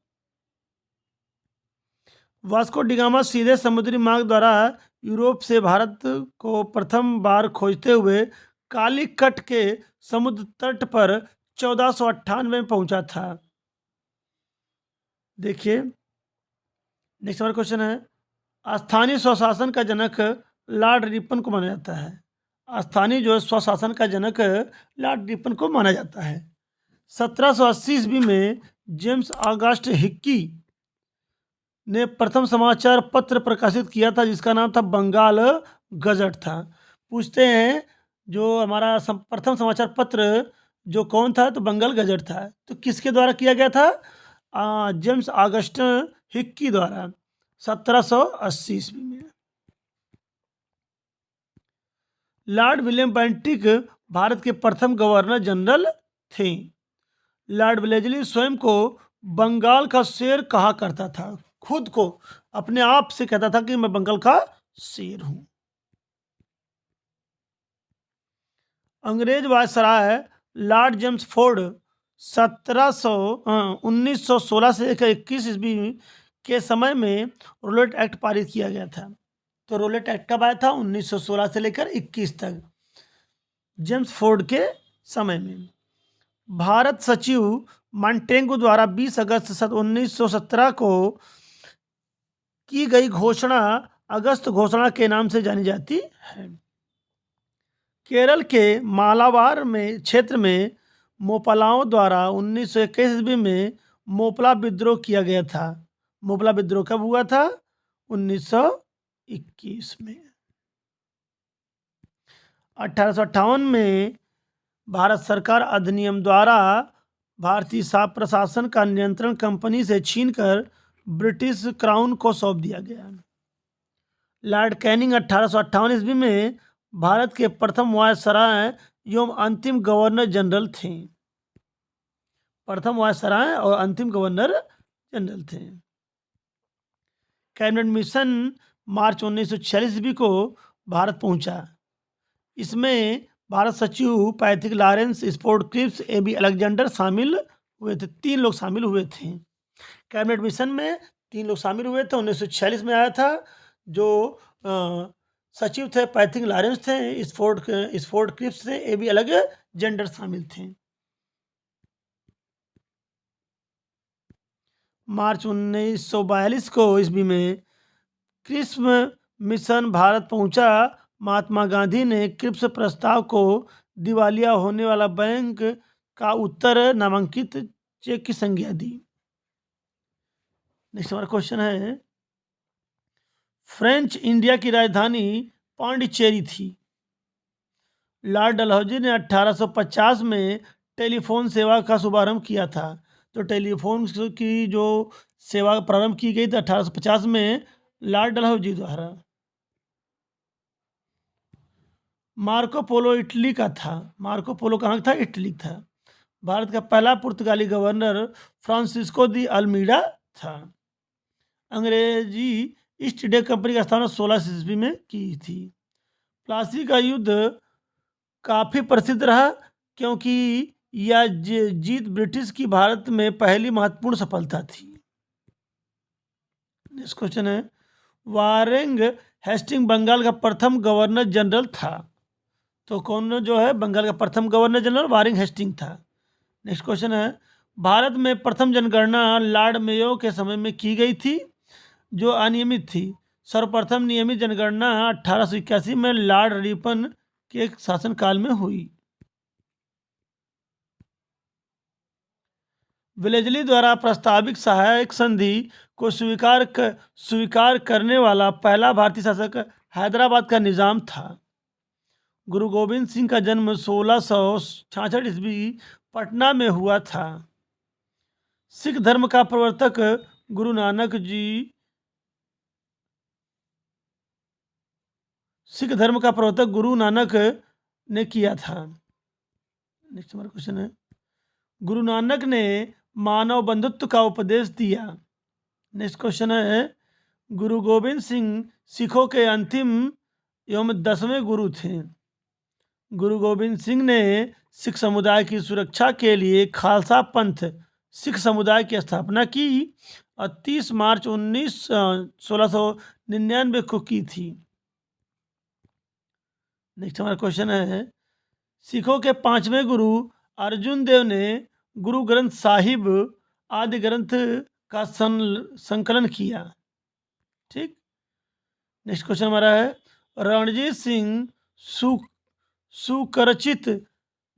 वास्को डिगामा सीधे समुद्री मार्ग द्वारा यूरोप से भारत को प्रथम बार खोजते हुए कालीकट के समुद्र तट पर 1498 में पहुंचा था। देखिए, नेक्स्ट हमारा क्वेश्चन है, स्थानीय स्वशासन का जनक लॉर्ड रिपन को माना जाता है। स्थानीय जो है स्वशासन का जनक लॉर्ड रिपन को माना जाता है। 1780 ईस्वी में जेम्स ऑगस्ट हिक्की ने प्रथम समाचार पत्र प्रकाशित किया था, जिसका नाम था बंगाल गजट था। पूछते हैं जो हमारा प्रथम समाचार पत्र जो कौन था, तो बंगाल गजट था। तो किसके द्वारा किया गया था? जेम्स ऑगस्ट हिक्की द्वारा 1780 ईस्वी में। लॉर्ड विलियम बेंटिक भारत के प्रथम गवर्नर जनरल थे। लॉर्ड वेलेस्ली स्वयं को बंगाल का शेर कहा करता था। खुद को अपने आप से कहता था कि मैं बंगाल का शेर हूं। अंग्रेज वायसराय लॉर्ड जेम्स फोर्ड 1916 से 21 ईस्वी के समय में रोलेट एक्ट पारित किया गया था। तो रोलेट एक्ट कब आया था? 1916 से लेकर 21 तक, जेम्स फोर्ड के समय में। भारत सचिव मॉन्टेगू द्वारा 20 अगस्त 1917 को की गई घोषणा अगस्त घोषणा के नाम से जानी जाती है। केरल के मालाबार में क्षेत्र में मोपलाओं द्वारा 1921 ईस्वी में मोपला विद्रोह किया गया था। मोपला विद्रोह कब हुआ था? 1921 में। 1858 में भारत सरकार अधिनियम द्वारा भारतीय प्रशासन का नियंत्रण कंपनी से छीनकर ब्रिटिश क्राउन को सौंप दिया गया। लॉर्ड कैनिंग 1858 ईस्वी में भारत के प्रथम वायसराय एवं अंतिम गवर्नर जनरल थे। प्रथम वायसराय और अंतिम गवर्नर जनरल थे। कैबिनेट मिशन मार्च 1946 ईस्वी को भारत पहुंचा। इसमें भारत सचिव Pethick Lawrence, Stafford Cripps, AV Alexander शामिल हुए थे। 3 लोग शामिल हुए थे कैबिनेट मिशन में। 3 लोग शामिल हुए थे। 1946 में आया था। जो सचिव थे पैथिक लॉरेंस थे, स्पोर्ट क्रिप्स थे, एबी अलेक्जेंडर शामिल थे। मार्च 1942 को ईस्वी में क्रिप्स मिशन भारत पहुंचा। महात्मा गांधी ने क्रिप्स प्रस्ताव को दिवालिया होने वाला बैंक का उत्तर नामांकित चेक की संज्ञा दी। नेक्स्ट हमारा क्वेश्चन है, फ्रेंच इंडिया की राजधानी पांडिचेरी थी। लॉर्ड डलहौजी ने 1850 में टेलीफोन सेवा का शुभारंभ किया था। तो टेलीफोन की जो सेवा प्रारंभ की गई थी 1850 में लॉर्ड डलहौजी द्वारा। मार्को पोलो इटली का था। मार्को पोलो कहाँ था? इटली था। भारत का पहला पुर्तगाली गवर्नर फ्रांसिस्को दी अल्मीडा था। अंग्रेजी ईस्ट इंडिया कंपनी का स्थापना 16 ईस्वी में की थी। प्लासी का युद्ध काफी प्रसिद्ध रहा, क्योंकि यह जीत ब्रिटिश की भारत में पहली महत्वपूर्ण सफलता थी। नेक्स्ट क्वेश्चन है, वारेंग हेस्टिंग बंगाल का प्रथम गवर्नर जनरल था। तो कौन जो है बंगाल का प्रथम गवर्नर जनरल? वारेंग हेस्टिंग था। नेक्स्ट क्वेश्चन है, भारत में प्रथम जनगणना लॉर्ड मेयो के समय में की गई थी, जो अनियमित थी। सर्वप्रथम नियमित जनगणना 1881 में लॉर्ड रिपन के शासनकाल में हुई। वेलेस्ली द्वारा प्रस्तावित सहायक संधि को स्वीकार करने वाला पहला भारतीय शासक हैदराबाद का निजाम था। गुरु गोविंद सिंह का जन्म 1666 ईस्वी पटना में हुआ था। सिख धर्म का प्रवर्तक गुरु नानक जी सिख धर्म का प्रवर्तक गुरु नानक ने किया था। नेक्स्ट हमारा क्वेश्चन है, गुरु नानक ने मानव बंधुत्व का उपदेश दिया। नेक्स्ट क्वेश्चन है, गुरु गोविंद सिंह सिखों के अंतिम एवं 10वें गुरु थे। गुरु गोविंद सिंह ने सिख समुदाय की सुरक्षा के लिए खालसा पंथ सिख समुदाय की स्थापना की और 30 मार्च 1699 को की थी। नेक्स्ट हमारा क्वेश्चन है, सिखों के 5वें गुरु अर्जुन देव ने गुरु ग्रंथ साहिब आदि ग्रंथ का संकलन किया। ठीक। नेक्स्ट क्वेश्चन हमारा है, रणजीत सिंह सु सुकरचित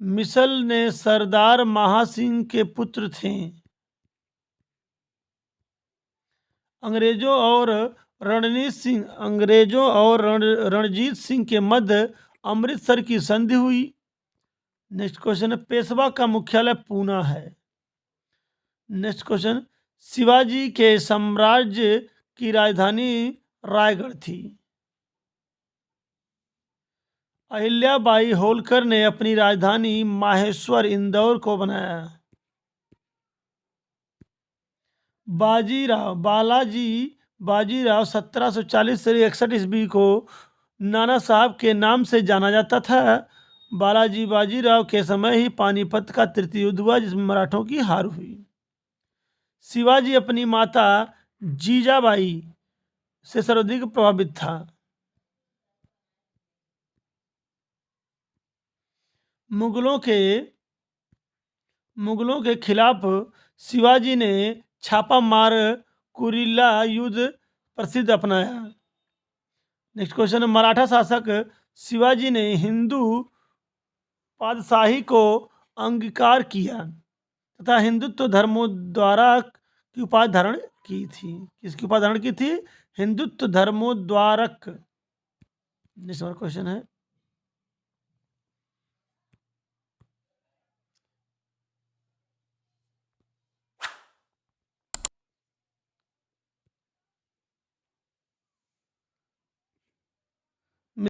मिसल ने सरदार महासिंह के पुत्र थे। अंग्रेजों और रणजीत सिंह के मध्य अमृतसर की संधि हुई। नेक्स्ट क्वेश्चन है, पेशवा का मुख्यालय पूना है। नेक्स्ट क्वेश्चन, शिवाजी के साम्राज्य की राजधानी रायगढ़ थी। अहिल्याबाई होलकर ने अपनी राजधानी माहेश्वर इंदौर को बनाया। बाजीराव 1740 से 61 ईस्वी को नाना साहब के नाम से जाना जाता था। बाजीराव के समय ही पानीपत का तृतीय युद्ध हुआ जिसमें मराठों की हार हुई। शिवाजी अपनी माता जीजाबाई से सर्वाधिक प्रभावित था। मुगलों के खिलाफ शिवाजी ने छापा मार कुरिल्ला युद्ध प्रसिद्ध अपनाया। नेक्स्ट क्वेश्चन, मराठा शासक शिवाजी ने हिंदू पातशाही को अंगीकार किया तथा हिंदुत्व धर्मोद्धारक की उपाधि धारण की थी। किसकी उपाधि धारण की थी? हिंदुत्व धर्मोद्धारक। नेक्स्ट क्वेश्चन है,